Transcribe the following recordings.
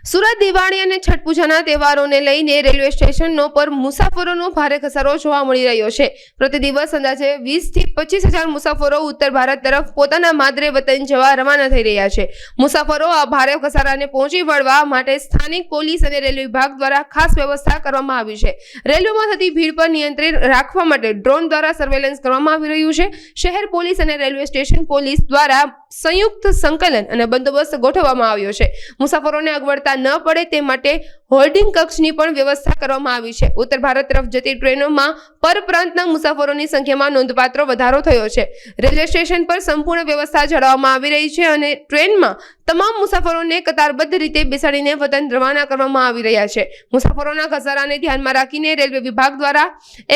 સુરત દિવાળી અને છઠ પૂજાના તહેવારોને લઈને રેલવે સ્ટેશનો પર મુસાફરોનો ભારે ઘસારો જોવા મળી રહ્યો છે। પ્રતિ દિવસ અંદાજે 20 થી 25,000 મુસાફરો ઉત્તર ભારત તરફ પોતાના માદરે વતન જવા રવાના થઈ રહ્યા છે। મુસાફરો આ ભારે ઘસારાને પહોંચી વળવા માટે સ્થાનિક પોલીસ અને રેલવે વિભાગ દ્વારા ખાસ વ્યવસ્થા કરવામાં આવી છે। રેલવેમાં થતી ભીડ પર નિયંત્રણ રાખવા માટે ડ્રોન દ્વારા સર્વેલન્સ કરવામાં આવી રહ્યું છે। શહેર પોલીસ અને રેલવે સ્ટેશન પોલીસ દ્વારા સંયુક્ત સંકલન અને બંદોબસ્ત ગોઠવવામાં આવ્યો છે। મુસાફરોને અગવડતા ન પડે તે માટે હોલ્ડિંગ કક્ષની પણ વ્યવસ્થા કરવામાં આવી છે। ઉત્તર ભારત તરફ જતી ટ્રેનોમાં પરપ્રાંતના મુસાફરોની સંખ્યામાં નોંધપાત્ર વધારો થયો છે। રેલવે સ્ટેશન પર સંપૂર્ણ વ્યવસ્થા જાળવવામાં આવી રહી છે અને ટ્રેનમાં તમામ મુસાફરોને કતારબદ્ધ રીતે બેસાડીને વતન રવાના કરવામાં આવી રહ્યા છે। મુસાફરોના ઘસારાને ધ્યાનમાં રાખીને રેલવે વિભાગ દ્વારા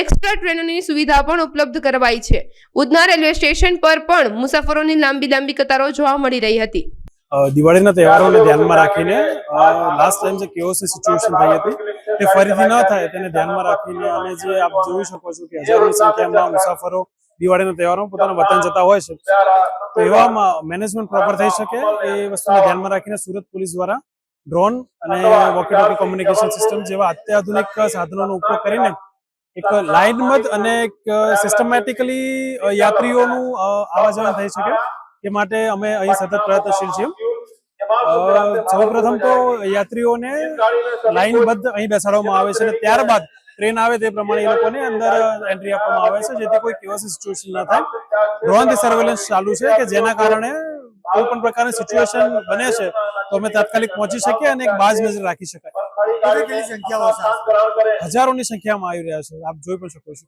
એક્સ્ટ્રા ટ્રેનોની સુવિધા પણ ઉપલબ્ધ કરવાઈ છે। ઉધના રેલવે સ્ટેશન પર પણ મુસાફરોની લાંબી કતારો જોવા મળી રહી હતી। દિવાળીના તહેવારોને ધ્યાનમાં રાખીને લાસ્ટ ટાઈમ જે કેઓસની સિચ્યુએશન થઈ હતી તે ફરીથી ન થાય તેને ધ્યાનમાં રાખીને અને જે આપ જોઈ શકો છો કે હજારોની સંખ્યામાં મુસાફરો દિવાળીના તહેવારોમાં પોતાના વતન જતા હોય છે, તો એવામાં મેનેજમેન્ટ પ્રોપર થઈ શકે એ વસ્તુને ધ્યાનમાં રાખીને સુરત પોલીસ દ્વારા ડ્રોન અને વોકી ટોકી કોમ્યુનિકેશન સિસ્ટમ જેવા અત્યાધુનિક સાધનોનો ઉપયોગ કરીને એક લાઇનબદ્ધ અને એક સિસ્ટમેટિકલી યાત્રીઓનું આવવા જવા થઈ શકે એ માટે અમે અહીં સતત પ્રયત્નશીલ છીએ। સૌપ્રથમ તો યાત્રીઓને લાઇનબદ્ધ અહીં બેસાડવામાં આવે છે અને ત્યારબાદ ટ્રેન આવે તે પ્રમાણે એ લોકોને અંદર એન્ટ્રી આપવામાં આવે છે જેથી કોઈ કેઓસી સિચ્યુએશન ન થાય। ડ્રોનથી સર્વેલન્સ ચાલુ છે કે જેના કારણે કોઈ પણ પ્રકારની સિચ્યુએશન બને છે તો અમે તાત્કાલિક પહોંચી શકીએ અને એક બાજ નજર રાખી શકાય। હજારોની સંખ્યામાં આવી રહ્યા છે, આપ જોઈ પણ શકો છો।